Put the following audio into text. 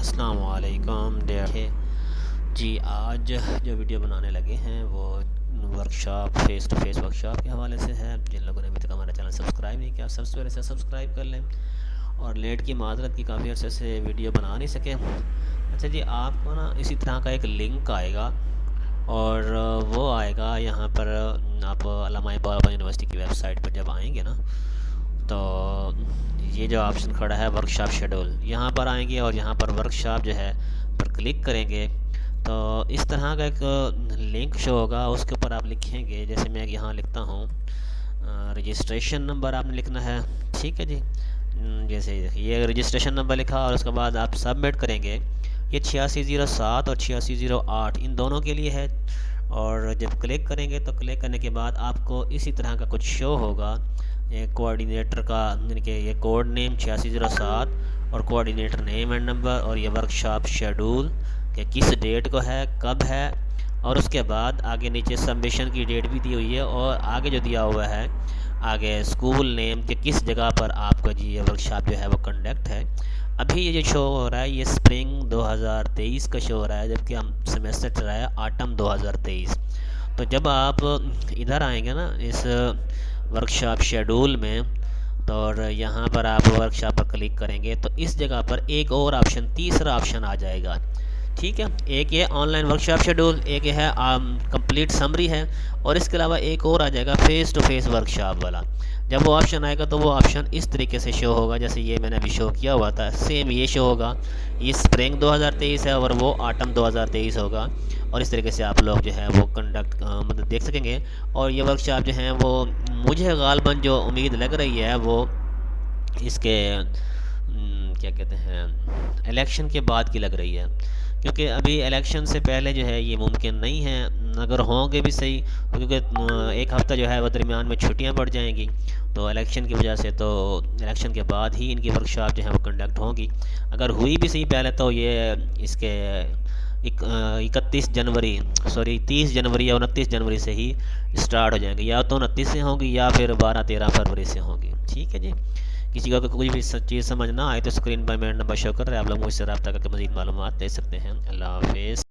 अस्सलाम वालेकुम जी। आज जो वीडियो बनाने लगे हैं वो workshop face to face workshop के हवाले से है। जिन लोगों ने अभी तक हमारा चैनल सब्सक्राइब नहीं किया सबसे पहले से सब्सक्राइब कर लें। और लेट की माजरत की काफ़ी अर्से से वीडियो बना नहीं सके। अच्छा जी, आपको ना इसी तरह का एक लिंक आएगा और वो आएगा यहाँ पर। आप अल्लामा इकबाल यूनिवर्सिटी की वेबसाइट पर जब आएंगे ना, तो ये जो ऑप्शन खड़ा है वर्कशॉप शेड्यूल, यहाँ पर आएंगे और यहाँ पर वर्कशॉप जो है पर क्लिक करेंगे तो इस तरह का एक लिंक शो होगा। उसके ऊपर आप लिखेंगे, जैसे मैं यहाँ लिखता हूँ रजिस्ट्रेशन नंबर आपने लिखना है। ठीक है जी। जैसे ये रजिस्ट्रेशन नंबर लिखा और उसके बाद आप सबमिट करेंगे। ये 8607 और 8608 इन दोनों के लिए है। और जब क्लिक करेंगे तो क्लिक करने के बाद आपको इसी तरह का कुछ शो होगा। ये कोऑर्डिनेटर का यानी कि ये कोड नेम 8607 और कोऑर्डिनेटर नेम एंड नंबर और ये वर्कशॉप शेड्यूल कि किस डेट को है, कब है। और उसके बाद आगे नीचे सबमिशन की डेट भी दी हुई है और आगे जो दिया हुआ है आगे स्कूल नेम कि किस जगह पर आपका जी ये वर्कशॉप जो है वो कंडक्ट है। अभी ये जो शो हो रहा है ये स्प्रिंग 2023 का शो हो रहा है, जबकि हम सेमेस्टर चल रहा है ऑटम 2023। तो जब आप इधर आएंगे ना इस वर्कशॉप शेड्यूल में, तो और यहाँ पर आप वर्कशॉप पर क्लिक करेंगे तो इस जगह पर एक और ऑप्शन, तीसरा ऑप्शन आ जाएगा। ठीक है, एक ये ऑनलाइन वर्कशॉप शेड्यूल, एक ये है कंप्लीट समरी है, और इसके अलावा एक और आ जाएगा फेस टू फेस वर्कशॉप वाला। जब वो ऑप्शन आएगा तो वो ऑप्शन इस तरीके से शो होगा जैसे ये मैंने अभी शो किया हुआ था, सेम ये शो होगा। ये स्प्रिंग 2023 है और वो ऑटम 2023 होगा। और इस तरीके से आप लोग जो है वो कंडक्ट मतलब देख सकेंगे। और ये वर्कशॉप जो है वो मुझे गालबन जो उम्मीद लग रही है वो इसके क्या कहते हैं इलेक्शन के बाद की लग रही है, क्योंकि अभी इलेक्शन से पहले जो है ये मुमकिन नहीं है। अगर होंगे भी सही क्योंकि एक हफ़्ता जो है वो दरमियान में छुट्टियां पड़ जाएंगी तो इलेक्शन की वजह से, तो इलेक्शन के बाद ही इनकी वर्कशॉप जो है वो कंडक्ट होगी। अगर हुई भी सही पहले तो ये इसके 31 जनवरी सॉरी 30 जनवरी या 29 जनवरी से ही स्टार्ट हो जाएंगे, या तो 29 से होंगी या फिर 12-13 फरवरी से होंगी। ठीक है जी। किसी को कोई भी चीज़ समझ ना आए तो स्क्रीन पर मेरा नंबर शो कर रहा है, आप लोग मुझसे रब्ता करके मज़ीद मालूमात दे सकते हैं। अल्लाह हाफिज़।